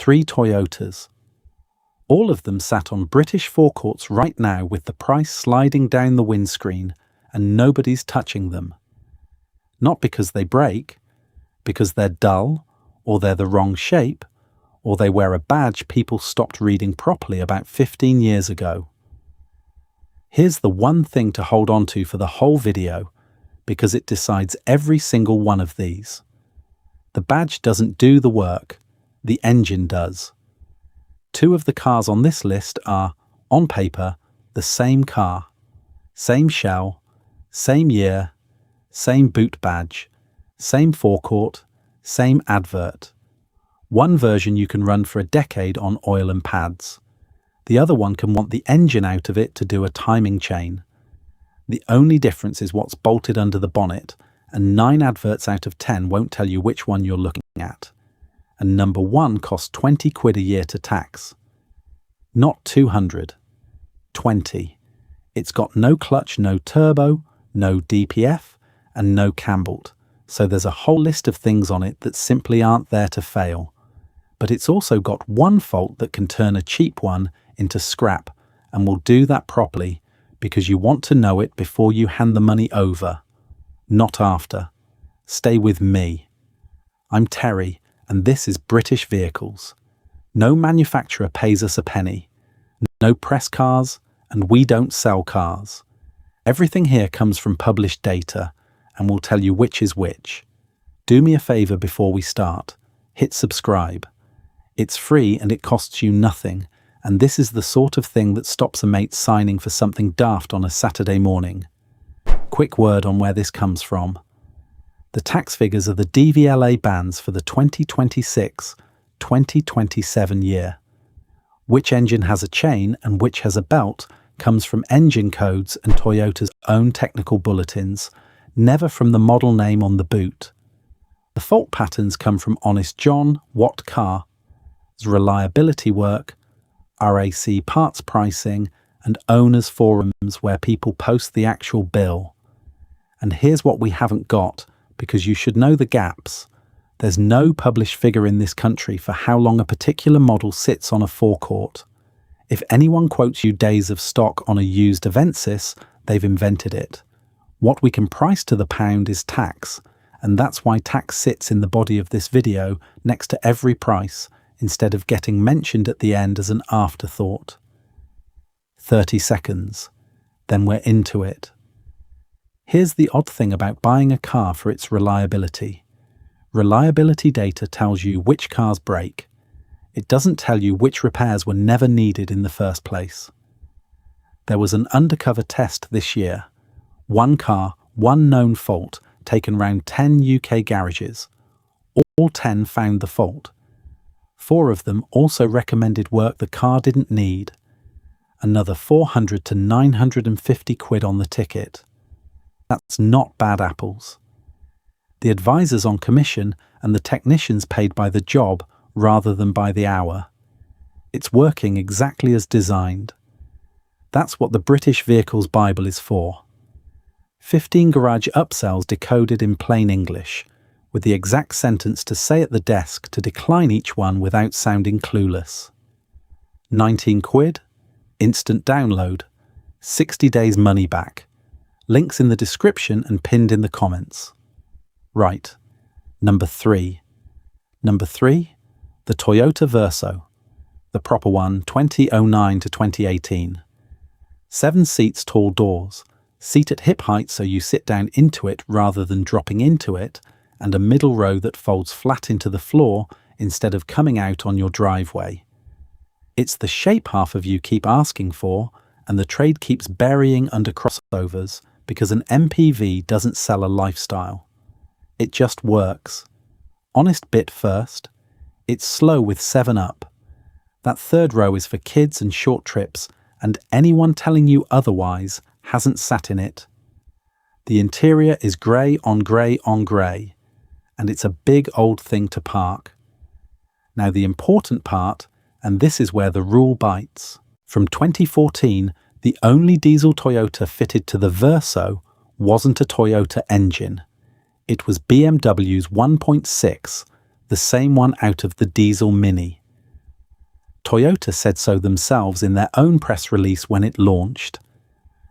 3 Toyotas. All of them sat on British forecourts right now with the price sliding down the windscreen and nobody's touching them. Not because they break, because they're dull, or they're the wrong shape, or they wear a badge people stopped reading properly about 15 years ago. Here's the one thing to hold on to for the whole video, because it decides every single one of these. The badge doesn't do the work, the engine does. 2 of the cars on this list are, on paper, the same car, same shell, same year, same boot badge, same forecourt, same advert. One version you can run for a decade on oil and pads. The other one can want the engine out of it to do a timing chain. The only difference is what's bolted under the bonnet, and 9 adverts out of 10 won't tell you which one you're looking at. And number 1 costs 20 quid a year to tax. Not 200. 20. It's got no clutch, no turbo, no DPF, and no cambered. So there's a whole list of things on it that simply aren't there to fail. But it's also got one fault that can turn a cheap one into scrap, and will do that properly because you want to know it before you hand the money over, not after. Stay with me. I'm Terry, and this is British Vehicles. No manufacturer pays us a penny. No press cars, and we don't sell cars. Everything here comes from published data, and we'll tell you which is which. Do me a favour before we start. Hit subscribe. It's free and it costs you nothing, and this is the sort of thing that stops a mate signing for something daft on a Saturday morning. Quick word on where this comes from. The tax figures are the DVLA bands for the 2026-2027 year. Which engine has a chain and which has a belt comes from engine codes and Toyota's own technical bulletins, never from the model name on the boot. The fault patterns come from Honest John, What Car, reliability work, RAC parts pricing, and owners' forums where people post the actual bill. And here's what we haven't got, because you should know the gaps. There's no published figure in this country for how long a particular model sits on a forecourt. If anyone quotes you days of stock on a used Avensis, they've invented it. What we can price to the pound is tax, and that's why tax sits in the body of this video next to every price, instead of getting mentioned at the end as an afterthought. 30 seconds, then we're into it. Here's the odd thing about buying a car for its reliability. Reliability data tells you which cars break. It doesn't tell you which repairs were never needed in the first place. There was an undercover test this year. 1 car, 1 known fault, taken round 10 UK garages. All 10 found the fault. 4 of them also recommended work the car didn't need. Another 400 to 950 quid on the ticket. That's not bad apples. The advisors on commission and the technicians paid by the job rather than by the hour. It's working exactly as designed. That's what the British Vehicles Bible is for. 15 garage upsells decoded in plain English, with the exact sentence to say at the desk to decline each one without sounding clueless. 19 quid, instant download, 60 days money back. Links in the description and pinned in the comments. Right. Number 3. Number 3, the Toyota Verso. The proper one, 2009 to 2018. 7 seats, tall doors. Seat at hip height so you sit down into it rather than dropping into it, and a middle row that folds flat into the floor instead of coming out on your driveway. It's the shape half of you keep asking for, and the trade keeps burying under crossovers because an MPV doesn't sell a lifestyle. It just works. Honest bit first. It's slow with 7-Up. That 3rd row is for kids and short trips, and anyone telling you otherwise hasn't sat in it. The interior is grey on grey on grey, and it's a big old thing to park. Now the important part, and this is where the rule bites. From 2014, the only diesel Toyota fitted to the Verso wasn't a Toyota engine. It was BMW's 1.6, the same one out of the diesel Mini. Toyota said so themselves in their own press release when it launched.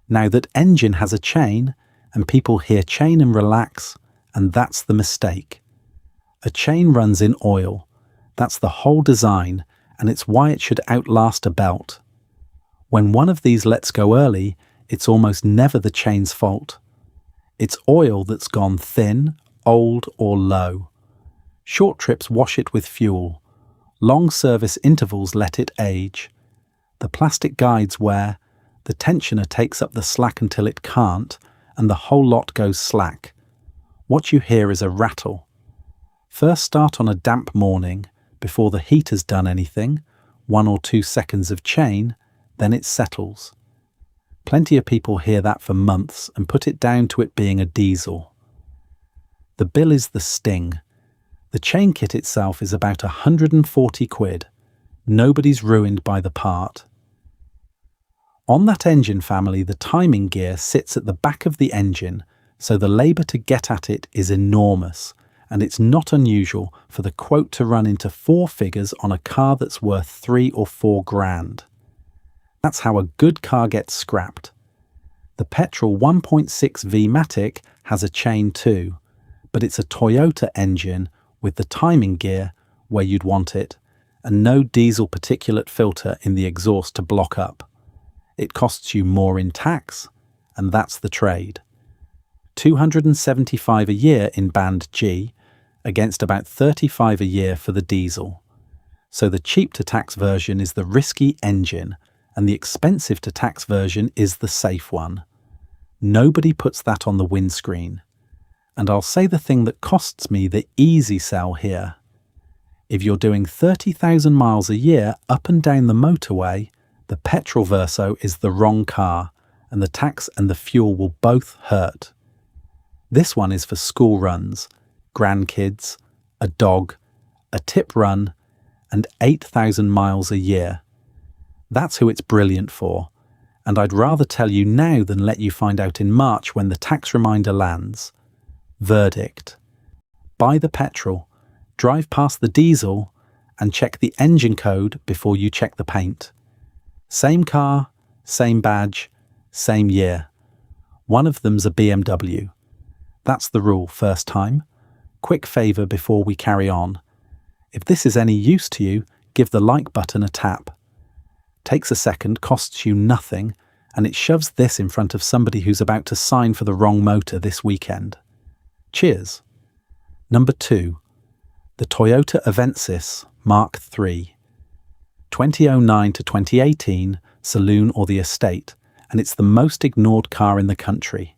Now that engine has a chain, and people hear chain and relax, and that's the mistake. A chain runs in oil. That's the whole design, and it's why it should outlast a belt. When one of these lets go early, it's almost never the chain's fault. It's oil that's gone thin, old, or low. Short trips wash it with fuel. Long service intervals let it age. The plastic guides wear, the tensioner takes up the slack until it can't, and the whole lot goes slack. What you hear is a rattle. First start on a damp morning, before the heat has done anything, 1 or 2 seconds of chain, then it settles. Plenty of people hear that for months and put it down to it being a diesel. The bill is the sting. The chain kit itself is about 140 quid. Nobody's ruined by the part. On that engine family, the timing gear sits at the back of the engine, so the labour to get at it is enormous, and it's not unusual for the quote to run into 4 figures on a car that's worth 3 or 4 grand. That's how a good car gets scrapped. The petrol 1.6V Matic has a chain too, but it's a Toyota engine with the timing gear where you'd want it, and no diesel particulate filter in the exhaust to block up. It costs you more in tax, and that's the trade. $275 a year in Band G, against about $35 a year for the diesel. So the cheap-to-tax version is the risky engine, and the expensive-to-tax version is the safe one. Nobody puts that on the windscreen. And I'll say the thing that costs me the easy sell here. If you're doing 30,000 miles a year up and down the motorway, the petrol Verso is the wrong car, and the tax and the fuel will both hurt. This one is for school runs, grandkids, a dog, a tip run, and 8,000 miles a year. That's who it's brilliant for, and I'd rather tell you now than let you find out in March when the tax reminder lands. Verdict: buy the petrol, drive past the diesel, and check the engine code before you check the paint. Same car, same badge, same year. One of them's a BMW. That's the rule first time. Quick favour before we carry on. If this is any use to you, give the like button a tap. Takes a second, costs you nothing, and it shoves this in front of somebody who's about to sign for the wrong motor this weekend. Cheers. Number 2. The Toyota Avensis Mark III. 2009 to 2018, saloon or the estate, and it's the most ignored car in the country.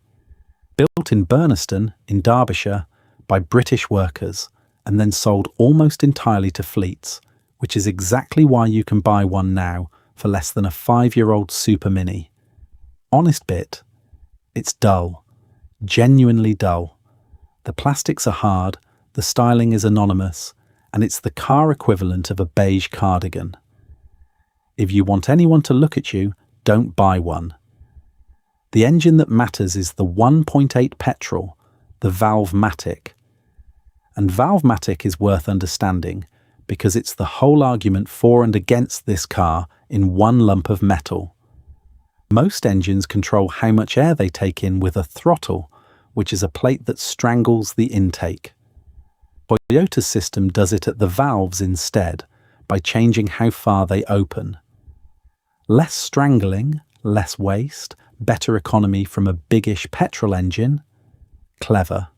Built in Burniston, in Derbyshire, by British workers, and then sold almost entirely to fleets, which is exactly why you can buy one now for less than a 5-year-old Super Mini. Honest bit, it's dull. Genuinely dull. The plastics are hard, the styling is anonymous, and it's the car equivalent of a beige cardigan. If you want anyone to look at you, don't buy one. The engine that matters is the 1.8 petrol, the Valve-matic. And Valve-matic is worth understanding because it's the whole argument for and against this car in one lump of metal. Most engines control how much air they take in with a throttle, which is a plate that strangles the intake. Toyota's system does it at the valves instead, by changing how far they open. Less strangling, less waste, better economy from a biggish petrol engine. Clever.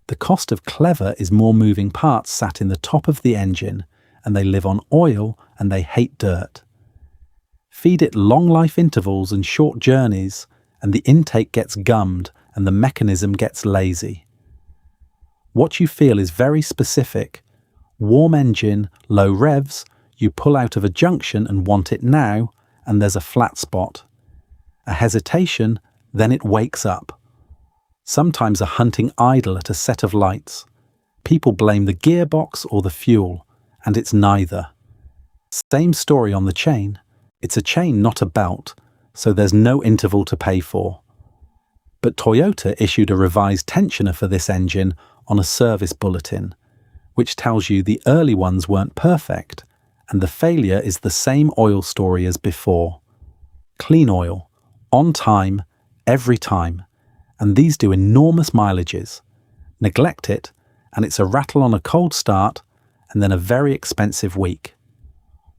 The cost of clever is more moving parts sat in the top of the engine, and they live on oil and they hate dirt. Feed it long life intervals and short journeys, and the intake gets gummed and the mechanism gets lazy. What you feel is very specific. Warm engine, low revs, you pull out of a junction and want it now, and there's a flat spot. A hesitation, then it wakes up. Sometimes a hunting idle at a set of lights. People blame the gearbox or the fuel, and it's neither. Same story on the chain. It's a chain, not a belt, so there's no interval to pay for. But Toyota issued a revised tensioner for this engine on a service bulletin, which tells you the early ones weren't perfect, and the failure is the same oil story as before. Clean oil, on time, every time, and these do enormous mileages. Neglect it, and it's a rattle on a cold start, and then a very expensive week.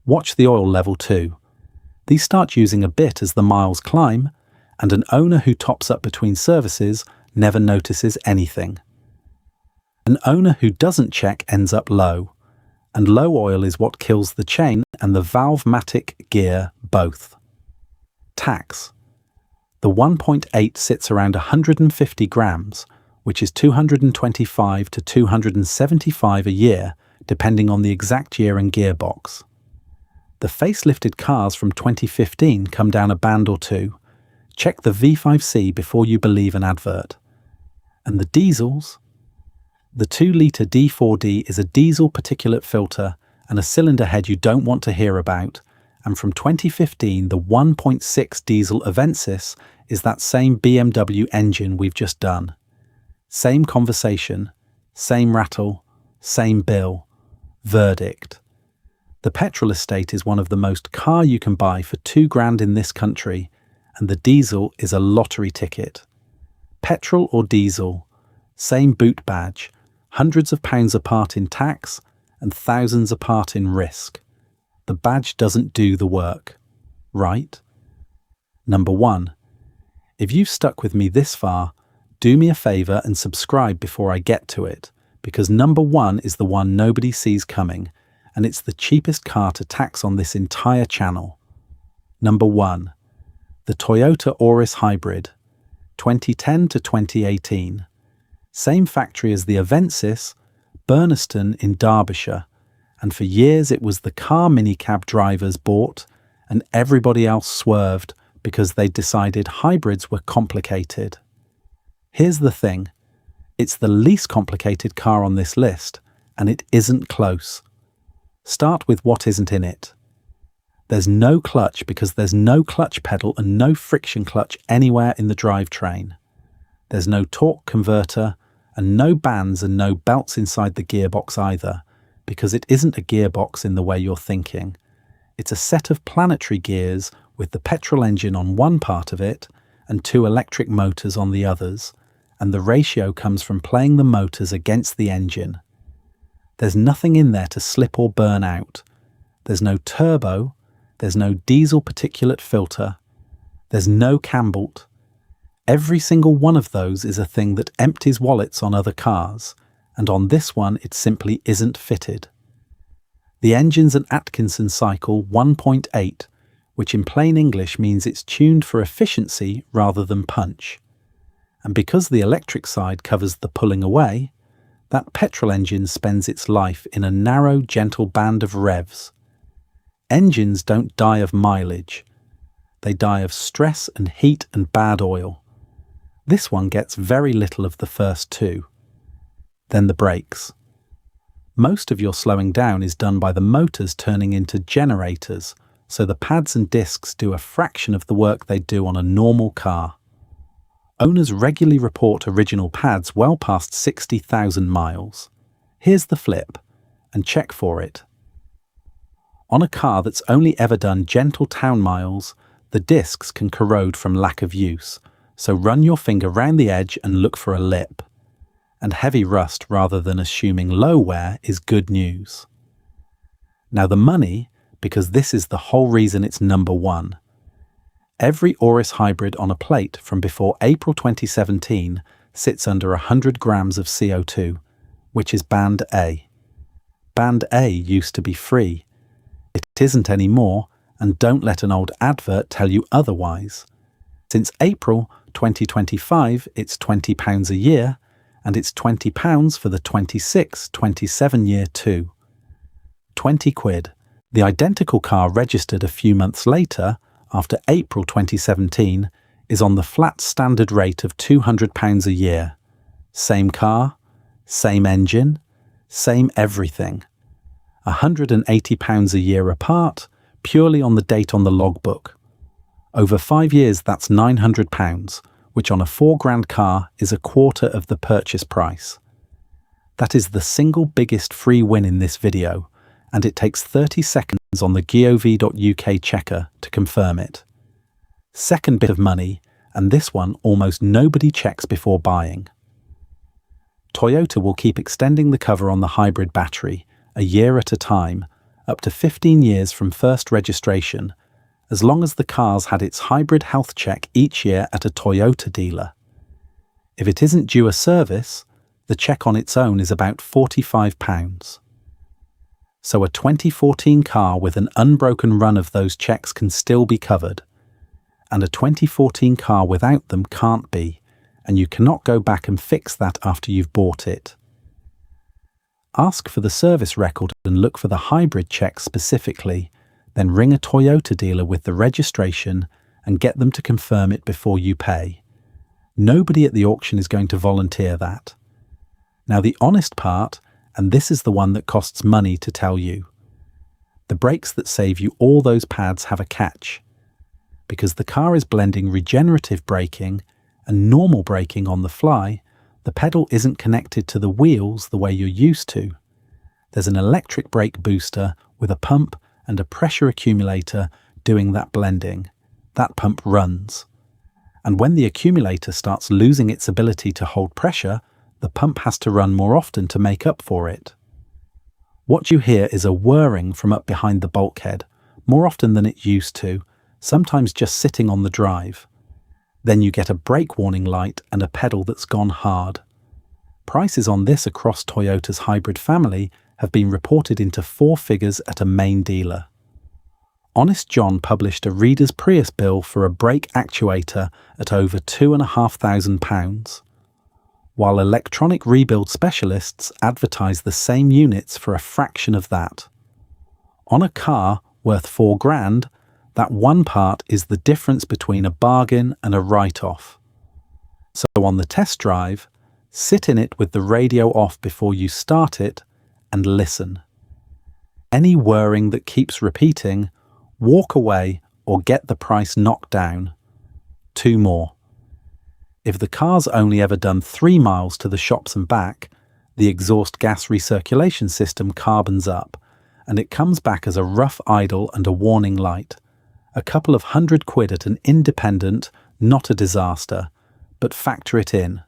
Watch the oil level too. These start using a bit as the miles climb, and an owner who tops up between services never notices anything. An owner who doesn't check ends up low, and low oil is what kills the chain and the valve-matic gear both. Tax. The 1.8 sits around 150 grams, which is 225 to 275 a year, depending on the exact year and gearbox. The facelifted cars from 2015 come down a band or two. Check the V5C before you believe an advert. And the diesels? The 2-litre D4D is a diesel particulate filter and a cylinder head you don't want to hear about, and from 2015 the 1.6 diesel Avensis is that same BMW engine we've just done. Same conversation, same rattle, same bill. Verdict. The petrol estate is one of the most car you can buy for £2,000 in this country, and the diesel is a lottery ticket. Petrol or diesel, same boot badge, hundreds of pounds apart in tax and thousands apart in risk. The badge doesn't do the work, right? Number 1. If you've stuck with me this far, do me a favour and subscribe before I get to it, because number 1 is the one nobody sees coming, and it's the cheapest car to tax on this entire channel. Number 1. The Toyota Auris Hybrid, 2010 to 2018. Same factory as the Avensis, Burniston in Derbyshire, and for years it was the car minicab drivers bought and everybody else swerved because they decided hybrids were complicated. Here's the thing, it's the least complicated car on this list, and it isn't close. Start with what isn't in it. There's no clutch because there's no clutch pedal and no friction clutch anywhere in the drivetrain. There's no torque converter and no bands and no belts inside the gearbox either, because it isn't a gearbox in the way you're thinking. It's a set of planetary gears with the petrol engine on one part of it and 2 electric motors on the others, and the ratio comes from playing the motors against the engine. There's nothing in there to slip or burn out. There's no turbo, there's no diesel particulate filter, there's no cam bolt. Every single one of those is a thing that empties wallets on other cars, and on this one it simply isn't fitted. The engine's an Atkinson cycle 1.8, which in plain English means it's tuned for efficiency rather than punch. And because the electric side covers the pulling away, that petrol engine spends its life in a narrow, gentle band of revs. Engines don't die of mileage. They die of stress and heat and bad oil. This one gets very little of the first 2. Then the brakes. Most of your slowing down is done by the motors turning into generators, so the pads and discs do a fraction of the work they do on a normal car. Owners regularly report original pads well past 60,000 miles. Here's the flip, and check for it. On a car that's only ever done gentle town miles, the discs can corrode from lack of use, so run your finger round the edge and look for a lip. And heavy rust rather than assuming low wear is good news. Now the money, because this is the whole reason it's number 1. Every Auris hybrid on a plate from before April 2017 sits under 100 grams of CO2, which is Band A. Band A used to be free. It isn't anymore, and don't let an old advert tell you otherwise. Since April 2025, it's £20 a year, and it's £20 for the 26-27 year too. 20 quid. The identical car registered a few months later, after April 2017, is on the flat standard rate of £200 a year. Same car, same engine, same everything. £180 a year apart, purely on the date on the logbook. Over 5 years, that's £900, which on a £4,000 car is a quarter of the purchase price. That is the single biggest free win in this video, and it takes 30 seconds on the gov.uk checker to confirm it. Second bit of money, and this one almost nobody checks before buying. Toyota will keep extending the cover on the hybrid battery, a year at a time, up to 15 years from first registration, as long as the car's had its hybrid health check each year at a Toyota dealer. If it isn't due a service, the check on its own is about £45. So a 2014 car with an unbroken run of those checks can still be covered, and a 2014 car without them can't be, and you cannot go back and fix that after you've bought it. Ask for the service record and look for the hybrid check specifically, then ring a Toyota dealer with the registration and get them to confirm it before you pay. Nobody at the auction is going to volunteer that. Now the honest part, and this is the one that costs money to tell you. The brakes that save you all those pads have a catch. Because the car is blending regenerative braking and normal braking on the fly, the pedal isn't connected to the wheels the way you're used to. There's an electric brake booster with a pump and a pressure accumulator doing that blending. That pump runs. And when the accumulator starts losing its ability to hold pressure, the pump has to run more often to make up for it. What you hear is a whirring from up behind the bulkhead, more often than it used to, sometimes just sitting on the drive. Then you get a brake warning light and a pedal that's gone hard. Prices on this across Toyota's hybrid family have been reported into 4 figures at a main dealer. Honest John published a reader's Prius bill for a brake actuator at over £2,500, while electronic rebuild specialists advertise the same units for a fraction of that. On a car worth £4,000, that one part is the difference between a bargain and a write-off. So on the test drive, sit in it with the radio off before you start it and listen. Any whirring that keeps repeating, walk away or get the price knocked down. 2 more. If the car's only ever done 3 miles to the shops and back, the exhaust gas recirculation system carbons up, and it comes back as a rough idle and a warning light. A couple of £100 at an independent, not a disaster, but factor it in.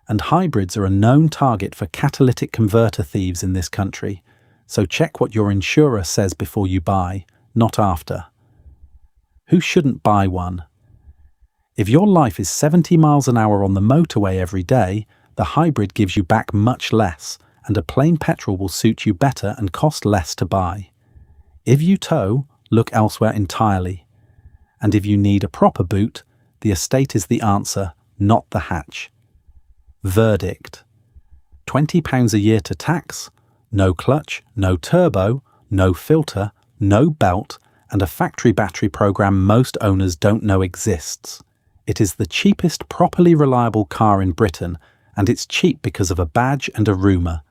And hybrids are a known target for catalytic converter thieves in this country, so check what your insurer says before you buy, not after. Who shouldn't buy one? If your life is 70 miles an hour on the motorway every day, the hybrid gives you back much less, and a plain petrol will suit you better and cost less to buy. If you tow, look elsewhere entirely. And if you need a proper boot, the estate is the answer, not the hatch. Verdict: £20 a year to tax, no clutch, no turbo, no filter, no belt, and a factory battery program most owners don't know exists. It is the cheapest properly reliable car in Britain, and it's cheap because of a badge and a rumour.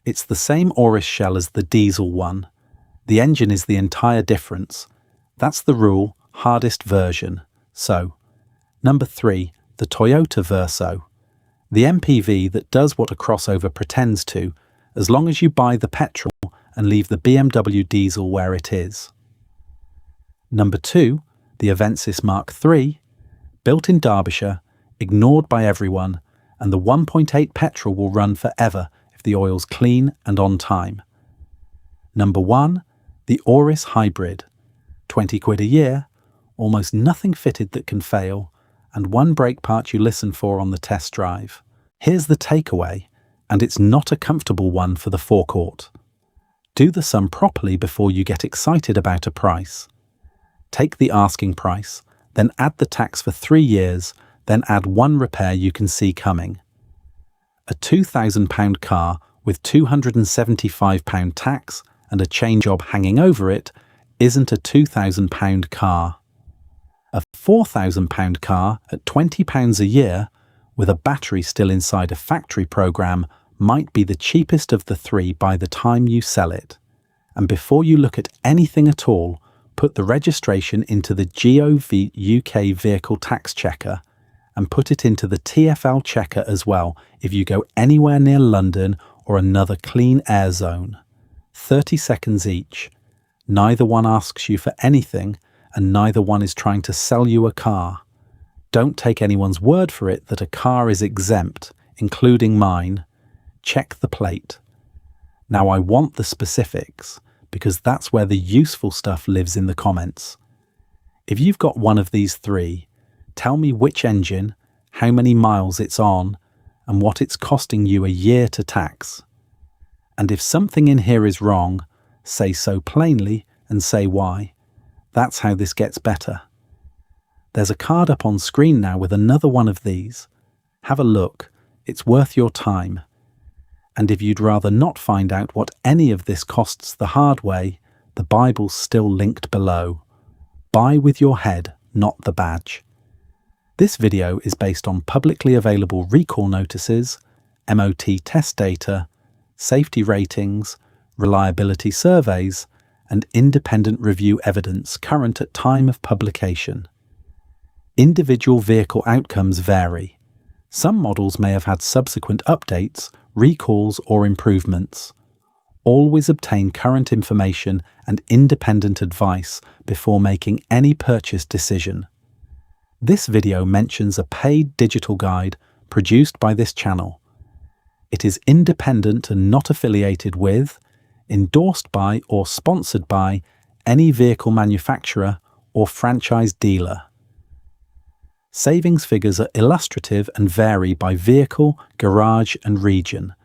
It's the same Oris shell as the diesel one. The engine is the entire difference. That's the rule, hardest version. So, number 3, the Toyota Verso. The MPV that does what a crossover pretends to, as long as you buy the petrol and leave the BMW diesel where it is. Number 2, the Avensis Mark III, built in Derbyshire, ignored by everyone, and the 1.8 petrol will run forever if the oil's clean and on time. Number 1, the Oris Hybrid. £20 a year, almost nothing fitted that can fail, and one brake part you listen for on the test drive. Here's the takeaway, and it's not a comfortable one for the forecourt. Do the sum properly before you get excited about a price. Take the asking price, then add the tax for 3 years, then add one repair you can see coming. A £2,000 car with £275 tax and a chain job hanging over it isn't a £2,000 car. A £4,000 car at £20 a year, with a battery still inside a factory program, might be the cheapest of the 3 by the time you sell it. And before you look at anything at all, put the registration into the GOV UK Vehicle Tax Checker and put it into the TfL checker as well if you go anywhere near London or another clean air zone. 30 seconds each. Neither one asks you for anything, and neither one is trying to sell you a car. Don't take anyone's word for it that a car is exempt, including mine. Check the plate. Now I want the specifics, because that's where the useful stuff lives in the comments. If you've got one of these three, tell me which engine, how many miles it's on, and what it's costing you a year to tax. And if something in here is wrong, say so plainly and say why. That's how this gets better. There's a card up on screen now with another one of these. Have a look, it's worth your time. And if you'd rather not find out what any of this costs the hard way, the Bible's still linked below. Buy with your head, not the badge. This video is based on publicly available recall notices, MOT test data, safety ratings, reliability surveys, and independent review evidence current at time of publication. Individual vehicle outcomes vary. Some models may have had subsequent updates, recalls, or improvements. Always obtain current information and independent advice before making any purchase decision. This video mentions a paid digital guide produced by this channel. It is independent and not affiliated with, endorsed by, or sponsored by any vehicle manufacturer or franchise dealer. Savings figures are illustrative and vary by vehicle, garage, and region.